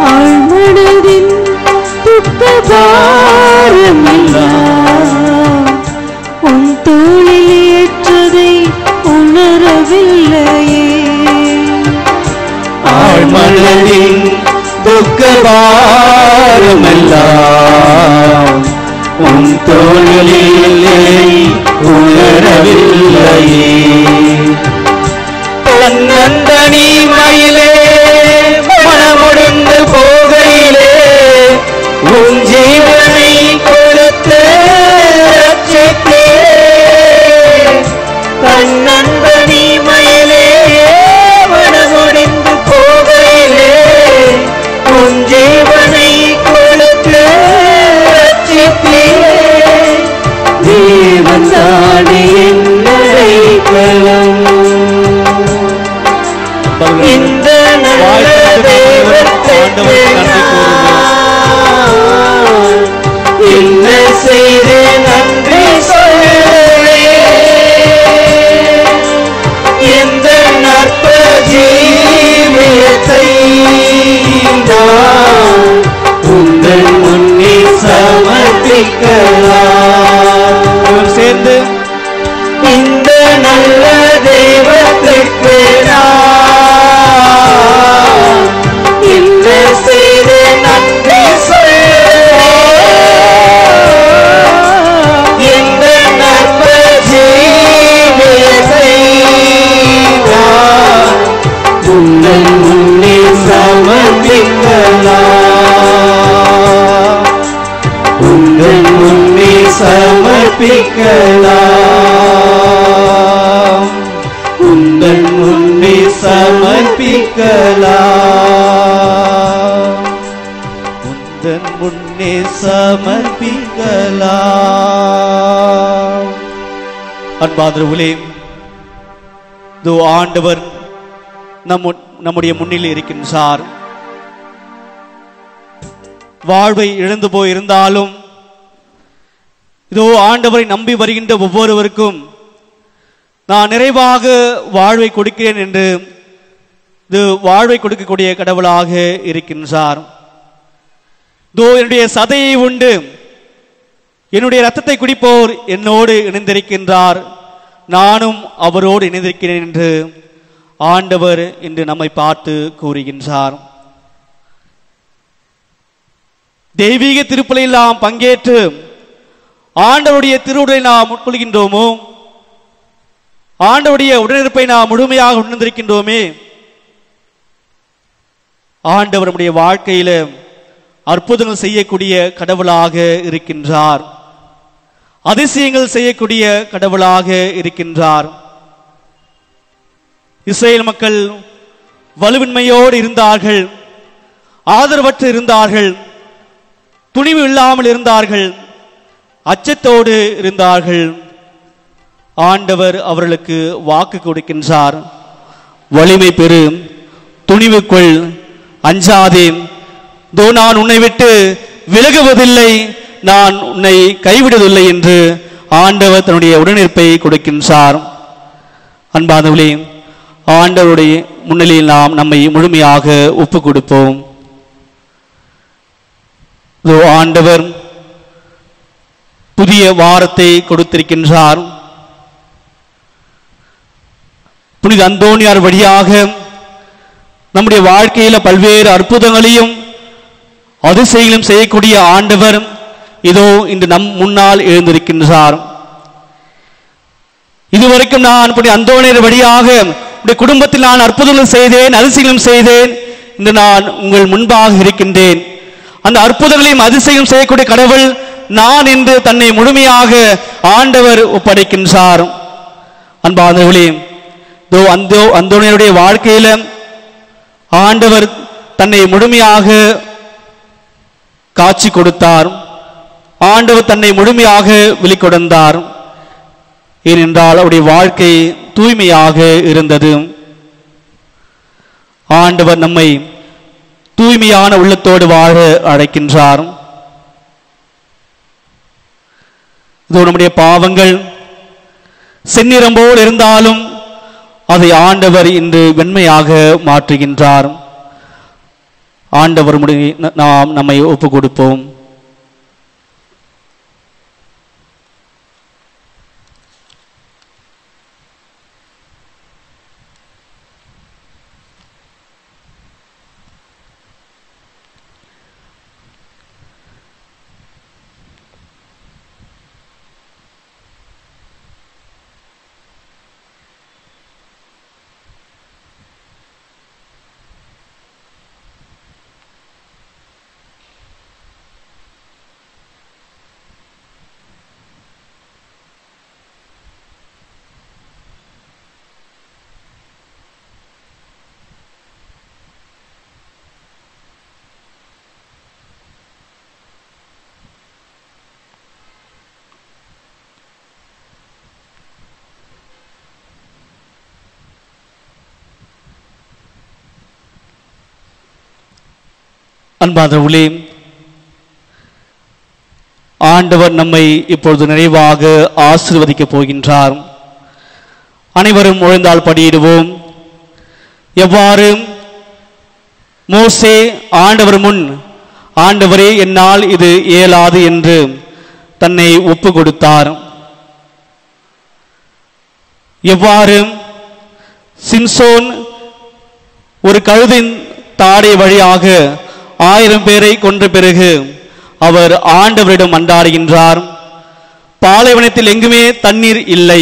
ஆழ்மனதின் துக்கபாரமெல்லாம் உன் தோளில் ஏற்றதை உணரவில்லையே. ஆழ்மனதின் துக்கபாரமெல்லாம் உன் தோளிலே உணரவில்லையே. தன்னந்தனி மயிலே மனமுடிந்து போகையிலே உன் ஜீவனை கொடுத்து ரட்சித்தே. தன்னந்தனி மயிலே மனமுடிந்து போகையிலே உன் ஜீவனை கொடுத்து ரட்சித்தே. தேவன் தானே என்னை கலம். இந்த நல்ல தெய்வத்துக்கு என்ன செய்து நன்றி சொல்லுவேன். இந்த நற்ப ஜீவியத்தை நான் உங்கள் முன்னே சமர்ப்பிக்கலாம். சேர்ந்து இந்த நல்ல தெய்வத்துக்கு நான் என்ன செய்து நன்றி சொல்லுவேன். இந்த நற்ப ஜீவியத்தை நான் உங்கள் முன்னே சமர்ப்பிக்கலாம். உங்கள் முன்னே சமர்ப்பிக்கலாம். உங்கள் முன்னே சமர்ப்பிக்கலாம். உந்தன் முன்னே சமர்ப்பிக்கலாம். அன்பார்ந்தவர்களே, இதோ ஆண்டவர் நம்முடைய முன்னில் இருக்கின்றார். வாழ்வை இழந்து போய் இருந்தாலும் இதோ ஆண்டவரை நம்பி வருகின்ற ஒவ்வொருவருக்கும் நான் நிறைவாக வாழ்வை கொடுக்கிறேன் என்று இது வாழ்வை கொடுக்கக்கூடிய கடவுளாக இருக்கின்றார். இதோ என்னுடைய சதையை உண்டு என்னுடைய இரத்தத்தை குடிப்போர் என்னோடு இணைந்திருக்கின்றார், நானும் அவரோடு இணைந்திருக்கிறேன் என்று ஆண்டவர் இன்று நம்மை பார்த்து கூறுகின்றார். தெய்வீக திருப்பலியில் நாம் பங்கேற்று ஆண்டவருடைய திருவுடலை நாம் உட்கொள்கின்றோமோ, ஆண்டவருடைய உடனிருப்பை நாம் முழுமையாக உணர்ந்திருக்கின்றோமே, ஆண்டவர் நம்முடைய வாழ்க்கையில அற்புதங்கள் செய்யக்கூடிய கடவுளாக இருக்கின்றார், அதிசயங்கள் செய்யக்கூடிய கடவுளாக இருக்கின்றார். இஸ்ரேல் மக்கள் வலுவின்மையோடு இருந்தார்கள், ஆதரவற்று இருந்தார்கள், துணிவு இல்லாமல் இருந்தார்கள், அச்சத்தோடு இருந்தார்கள். ஆண்டவர் அவர்களுக்கு வாக்கு கொடுக்கின்றார், வலிமை பெறு, துணிவு கொள், அஞ்சாதே, தோ நான் உன்னை விட்டு விலகுவதில்லை, நான் உன்னை கைவிடுவதில்லை என்று ஆண்டவர் தன்னுடைய உடனிருப்பை கொடுக்கின்றார். அன்பானவர்களே, ஆண்டவருடைய முன்னிலையில் நாம் நம்மை முழுமையாக ஒப்பு கொடுப்போம். ஆண்டவர் புதிய வாரத்தை கொடுத்திருக்கின்றார். புனித அந்தோனியார் வழியாக நம்முடைய வாழ்க்கையில பல்வேறு அற்புதங்களையும் அதிசயங்களையும் செய்யக்கூடிய ஆண்டவர் இதோ இன்று நம் முன்னால் எழுந்திருக்கின்றார். இதுவரைக்கும் நான் புனித அந்தோனியார் வழியாக உடைய குடும்பத்தில் நான் அற்புதங்கள் செய்தேன், அதிசயங்களும் செய்தேன். இன்று நான் உங்கள் முன்பாக இருக்கின்றேன். அந்த அற்புதங்களையும் அதிசயம் செய்யக்கூடிய கடவுள் நான் என்று தன்னை முழுமையாக ஆண்டவர் ஒப்படைக்கின்றார். அன்பானவர்களே, அந்தோனியருடைய வாழ்க்கையில ஆண்டவர் தன்னை முழுமையாக காட்சி கொடுத்தார், ஆண்டவர் தன்னை முழுமையாக வெளிக்கொணர்ந்தார். ஏனென்றால் அவருடைய வாழ்க்கை தூய்மையாக இருந்தது. ஆண்டவர் நம்மை தூய்மையான உள்ளத்தோடு வாழ அழைக்கின்றார். இதோ நம்முடைய பாவங்கள் செந்நிறம் போல் இருந்தாலும் அதை ஆண்டவர் இன்று வெண்மையாக மாற்றுகின்றார். ஆண்டவர் நாம் நம்மை ஒப்பு கொடுப்போம். அன்பானவர்களே, ஆண்டவர் நம்மை இப்பொழுது நிறைவாக ஆசீர்வதிக்கப் போகின்றார். அனைவரும் முழந்தால் படியிடுவோம். எவ்வாறு மோசே ஆண்டவர் முன், ஆண்டவரே என்னால் இது இயலாது என்று தன்னை ஒப்பு கொடுத்தார், எவ்வாறு சிம்சோன் ஒரு கழுதின் தாடை வழியாக 1000 பேரை கொன்ற பிறகு அவர் ஆண்டவரிடம் மன்றாடுகின்றார். பாலைவனத்தில் எங்குமே தண்ணீர் இல்லை.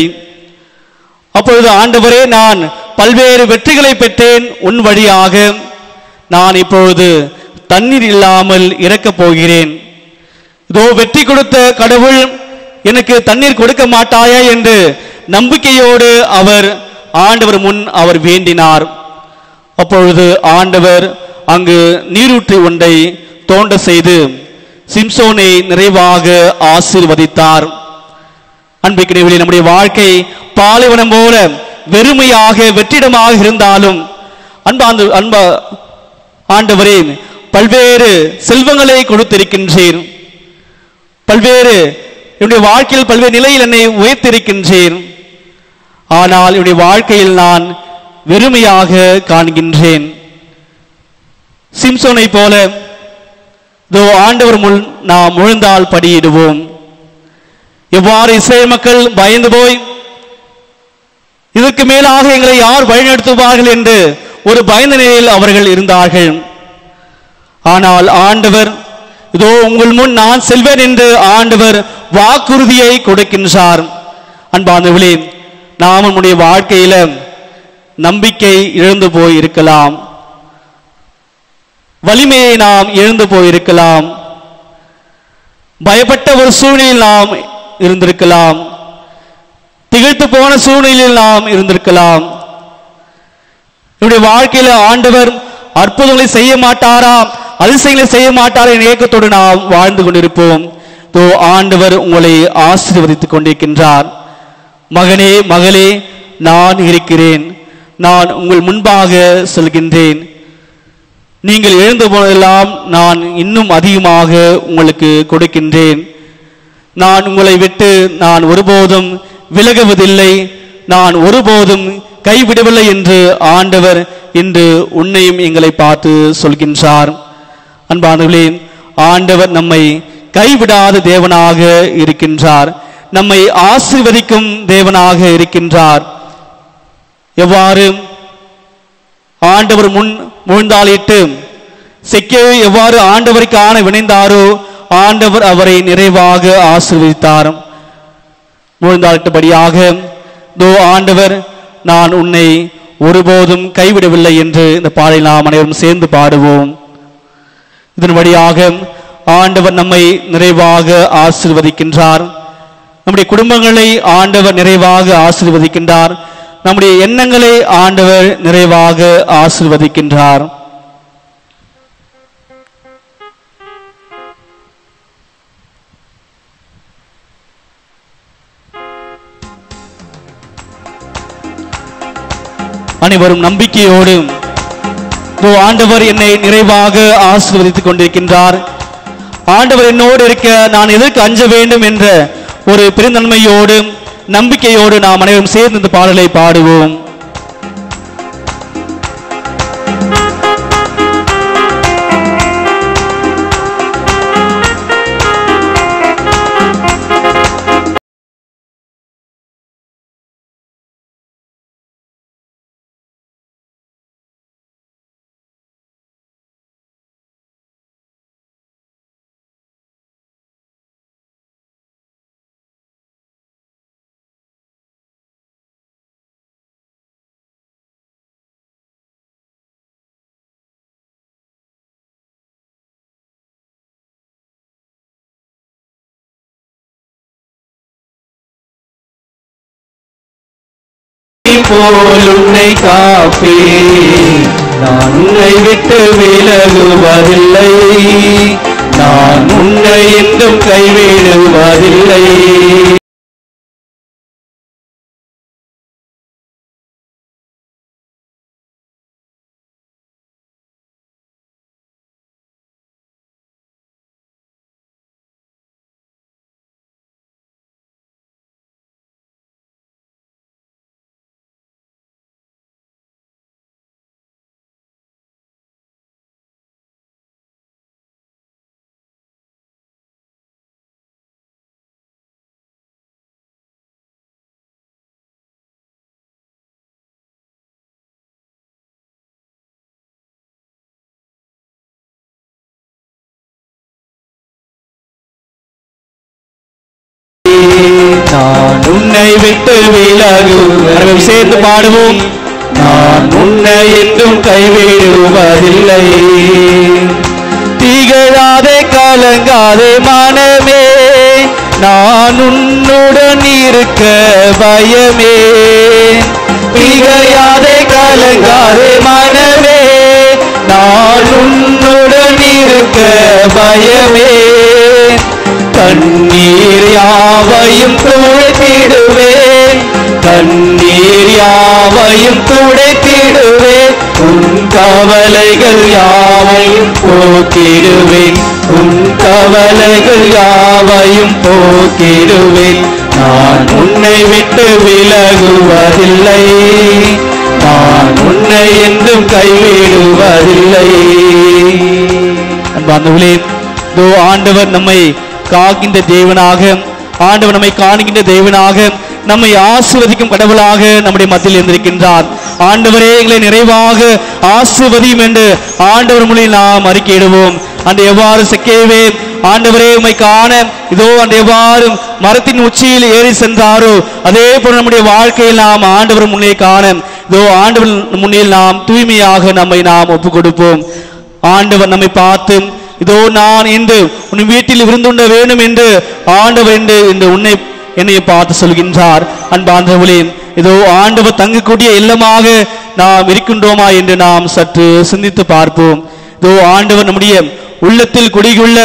அப்பொழுது ஆண்டவரே, நான் பல்வேறு வெற்றிகளை பெற்றேன் உன் வழியாக, நான் இப்பொழுது தண்ணீர் இல்லாமல் இறக்கப் போகிறேன். இதோ வெற்றி கொடுத்த கடவுள் எனக்கு தண்ணீர் கொடுக்க மாட்டாயா என்று நம்பிக்கையோடு அவர் ஆண்டவர் முன் அவர் வேண்டினார். அப்பொழுது ஆண்டவர் அங்கு நீரூற்று ஒன்றை தோண்ட செய்து சிம்சோனை நிறைவாக ஆசீர்வதித்தார். அன்பிற்குரியவர்களே, நம்முடைய வாழ்க்கை பாலைவனம் போல வெறுமையாக வெற்றிடமாக இருந்தாலும் ஆண்டவரே, பல்வேறு செல்வங்களை கொடுத்திருக்கின்றேன், பல்வேறு என்னுடைய வாழ்க்கையில் பல்வேறு நிலையில் என்னை உயர்த்திருக்கின்றேன். ஆனால் என்னுடைய வாழ்க்கையில் நான் வெறுமையாக காண்கின்றேன். சிம்சோனை போல ஆண்டவர் முன் நாம் முழந்தால் படியிடுவோம். எவ்வாறு இஸ்ரேல் மக்கள் பயந்து போய் இதற்கு மேலாக எங்களை யார் வழிநடத்துவார்கள் என்று ஒரு பயந்த நிலையில் அவர்கள் இருந்தார்கள். ஆனால் ஆண்டவர், இதோ உங்கள் முன் நான் செல்வேன் என்று ஆண்டவர் வாக்குறுதியை கொடுக்கின்றார். அன்பானவர்களே, நாம் நம்முடைய வாழ்க்கையில நம்பிக்கை இழந்து போய் இருக்கலாம், வலிமையை நாம் இழந்து போயிருக்கலாம், பயப்பட்ட ஒரு சூழ்நிலையில் நாம் இருந்திருக்கலாம், திகைத்து போன சூழ்நிலையில் நாம் இருந்திருக்கலாம். நம்முடைய வாழ்க்கையில ஆண்டவர் அற்புதங்களை செய்ய மாட்டாரா, அதிசயங்களை செய்ய மாட்டாரா என்ற ஏக்கத்தோடு நாம் வாழ்ந்து கொண்டிருப்போம். ஆண்டவர் உங்களை ஆசீர்வதித்துக் கொண்டிருக்கின்றார். மகனே மகளே, நான் இருக்கிறேன், நான் உங்கள் முன்பாக செல்கின்றேன். நீங்கள் எழுந்து போனதெல்லாம் நான் இன்னும் அதிகமாக உங்களுக்கு கொடுக்கின்றேன். நான் உங்களை விட்டு நான் ஒருபோதும் விலகுவதில்லை, நான் ஒருபோதும் கைவிடவில்லை என்று ஆண்டவர் இன்று உன்னையும் எங்களை பார்த்து சொல்கின்றார். அன்பானவர்களே, ஆண்டவர் நம்மை கைவிடாத தேவனாக இருக்கின்றார், நம்மை ஆசீர்வதிக்கும் தேவனாக இருக்கின்றார். எவ்வாறு ஆண்டவர் முன் முழுந்தாளிட்டு செக்கேவை எவ்வாறு ஆண்டவருக்கு ஆணை வினைந்தாரோ ஆண்டவர் அவரை நிறைவாக ஆசீர்வதித்தார். முழுந்தாளிட்டபடியாக ஆண்டவர் நான் உன்னை ஒருபோதும் கைவிடவில்லை என்று இந்த பாடலை நாம் அனைவரும் சேர்ந்து பாடுவோம். இதன் வழியாக ஆண்டவர் நம்மை நிறைவாக ஆசீர்வதிக்கின்றார். நம்முடைய குடும்பங்களை ஆண்டவர் நிறைவாக ஆசீர்வதிக்கின்றார். நம்முடைய எண்ணங்களை ஆண்டவர் நிறைவாக ஆசீர்வதிக்கின்றார். அனைவரும் நம்பிக்கையோடு ஆண்டவர் என்னை நிறைவாக ஆசீர்வதித்துக் கொண்டிருக்கின்றார், ஆண்டவர் என்னோடு இருக்க நான் எதற்கு அஞ்ச வேண்டும் என்ற ஒரு பெருந்தன்மையோடு நம்பிக்கையோடு நாம் அனைவரும் சேர்ந்து இந்த பாடலை பாடுவோம். போல் உன்னை காப்பே, நான் உன்னை விட்டு விலகுவதில்லை, நான் உன்னை என்றும் கைவிடுவதில்லை. நான் உன்னை விட்டு விலகுவதில்லை, சேர்ந்து பாடுவோம். நான் உன்னை என்றும் கைவிடுவதில்லை. திகழாதே கலங்காதே மனமே, நான் உன்னுடன் இருக்க பயமே. திகழாதே கலங்காதே மனமே, நான் உன்னுடன் இருக்க பயமே. கண்ணீர் யாவையும் துடைத்திடுவேன், கண்ணீர் யாவையும் துடைத்திடுவேன். உன் கவலைகள் யாவையும் போக்கிடுவேன், உன் கவலைகள் யாவையும் போக்கிடுவேன். நான் உன்னை விட்டு விலகுவதில்லை, நான் உன்னை என்றும் கைவிடுவதில்லை. அன்பார்ந்தவர்களே, ஆண்டவர் நம்மை காக்கின்ற தேவனாக, ஆண்டவர் நம்மை காணுகின்ற தேவனாக, நம்மை ஆசீர்வதிக்கும் கடவுளாக நம்முடைய மத்தியில் இருந்திருக்கின்றார். ஆண்டவரே, எங்களை நிறைவாக ஆசீர்வதியும் என்று ஆண்டவர் மூலம் நாம் அறிக்கையிடுவோம். அந்த எவ்வாறு செக்கேவே ஆண்டவரே உம்மை காண இதோ அந்த எவ்வாறு மரத்தின் உச்சியில் ஏறி சென்றாரோ, அதே போல நம்முடைய வாழ்க்கையில் நாம் ஆண்டவர் முன்னே காண இதோ ஆண்டவர் முன்னில் நாம் தூய்மையாக நம்மை நாம் ஒப்புக் கொடுப்போம். ஆண்டவர் நம்மை பார்த்து இதோ நான் இன்று உன் வீட்டில் விருந்துண்ட வேண்டும் என்று ஆண்டவர் என்று உன்னை என்னை பார்த்து சொல்கின்றார். அன்பார்ந்தவர்களே, இதோ ஆண்டவர் தங்கக்கூடிய இல்லமாக நாம் இருக்கின்றோமா என்று நாம் சற்று சிந்தித்து பார்ப்போம். இதோ ஆண்டவர் நம்முடைய உள்ளத்தில் குடியுள்ள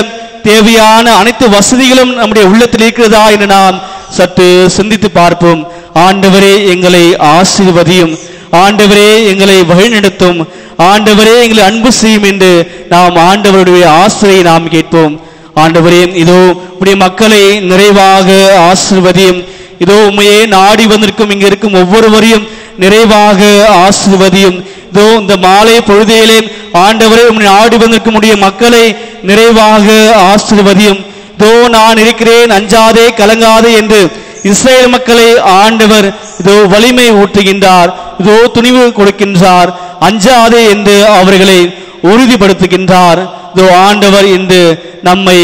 தேவையான அனைத்து வசதிகளும் நம்முடைய உள்ளத்தில் இருக்கிறதா என்று நாம் சற்று சிந்தித்து பார்ப்போம். ஆண்டவரே, எங்களை ஆசீர்வதியும், ஆண்டவரே எங்களை வழிநடத்தும், ஆண்டவரே எங்களை அன்பு செய்யும் என்று நாம் ஆண்டவருடைய ஆசிரியை நாம் கேட்போம். ஆண்டவரே, இதோ உடைய மக்களை நிறைவாக ஆசீர்வதியும். இதோ உண்மையே நாடி வந்திருக்கும் இங்க இருக்கும் ஒவ்வொருவரையும் நிறைவாக ஆசீர்வதியும். இதோ இந்த மாலை பொழுதிலே ஆண்டவரே உம்மை நாடி வந்திருக்கும் உடைய மக்களை நிறைவாக ஆசீர்வதியும். இதோ நான் இருக்கிறேன், அஞ்சாதே கலங்காதே என்று இஸ்ரேல் மக்களை ஆண்டவர் இதோ வலிமை ஊற்றுகின்றார், இதோ துணிவு கொடுக்கின்றார், அஞ்சாதே என்று அவர்களை உறுதிப்படுத்துகின்றார். இதோ ஆண்டவர் இன்று நம்மை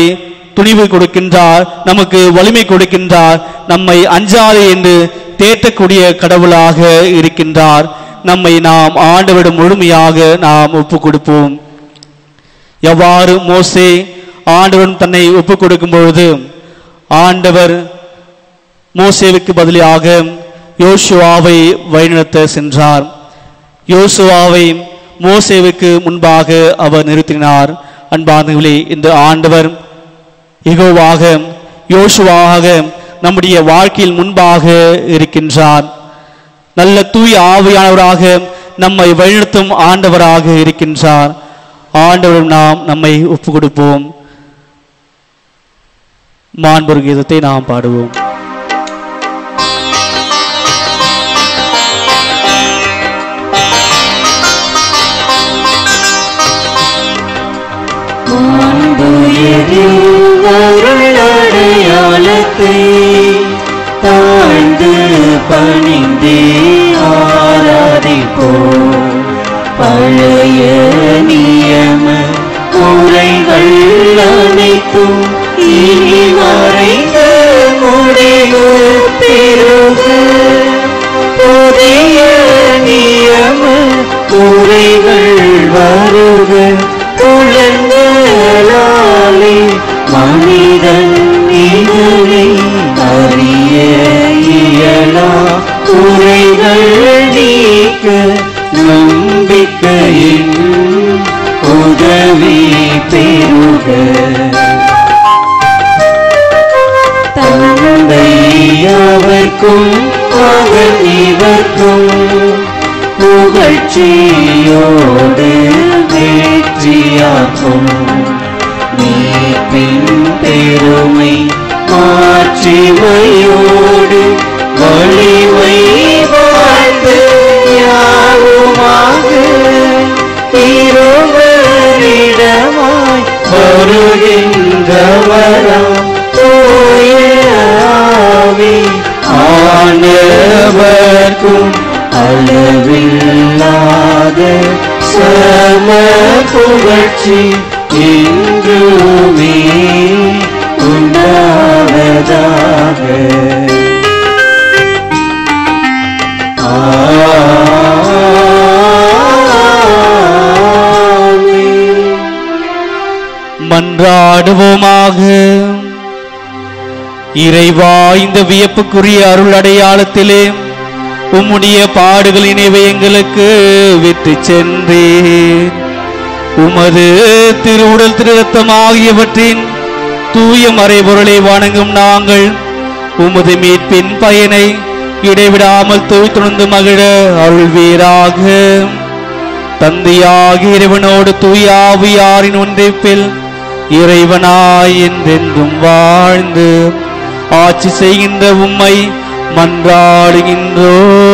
துணிவு கொடுக்கின்றார், நமக்கு வலிமை கொடுக்கின்றார், நம்மை அஞ்சாதே என்று தேற்றக்கூடிய கடவுளாக இருக்கின்றார். நம்மை நாம் ஆண்டவரிடம் முழுமையாக நாம் ஒப்புக் கொடுப்போம். எவ்வாறு மோசே ஆண்டவன் தன்னை ஒப்புக் கொடுக்கும் பொழுது ஆண்டவர் மோசேவுக்கு பதிலாக யோசுவாவை வழிநடத்த சென்றார். யோசுவாவை மோசேவுக்கு முன்பாக அவர் நிறுத்தினார். அன்பார்ந்தவர்களே, இந்த ஆண்டவர் யெகோவாக யோசுவாவாக நம்முடைய வாழ்க்கையில் முன்பாக இருக்கின்றார். நல்ல தூய ஆவியானவராக நம்மை வழிநடத்தும் ஆண்டவராக இருக்கின்றார். ஆண்டவரும் நாம் நம்மை ஒப்புக் கொடுப்போம். மாண்புறு கீதத்தை நாம் பாடுவோம். அடையாளத்தை தாழ்ந்து பணிந்தே ஆராதிப்போம். பழைய நியம முறைகள் அனைத்தும் இனி மறைந்த முடிவு பெறுக. புதிய நியம முறைகள் வருக. புலன்களாலே மனிதன் இதனை அறிய இயலா குறைகள் நீக்க நம்பிக்கையின் உதவி பெறுக. தந்தை அவர்க்கும் மகன் இவர்க்கும் புகழ்ச்சியோடு வெற்றியாக்கும். மீட்பின் பெருமை மாட்சிமையோடு வலிமை வாழ்ந்து யாவுமாக இருவரிடமாய் வருகின்றவராம் தூய ஆவி ஆனவர்க்கும் அளவில்லாத சம புகழ்ச்சி என்றுமே உண்டாவதாக. மன்றாடுவோமாக. இறைவா, இந்த வியப்புக்குரிய அருள் அடையாளத்திலே உம்முடைய பாடுகளின் இவை எங்களுக்கு விட்டு சென்றேன். உமது திருவுடல் திருரத்தம் ஆகியவற்றின் தூய மறைபொருளை வணங்கும் நாங்கள் உமது மீட்பின் பயனை இடைவிடாமல் துணிந்து மகிழ அருள்வீராக. தந்தையாகிய இறைவனோடு தூய ஆவியாரின் ஒன்றிப்பில் இறைவனாய் என்றென்றும் வாழ்ந்து ஆட்சி செய்கின்ற உம்மை மன்றாடுகின்றோம்.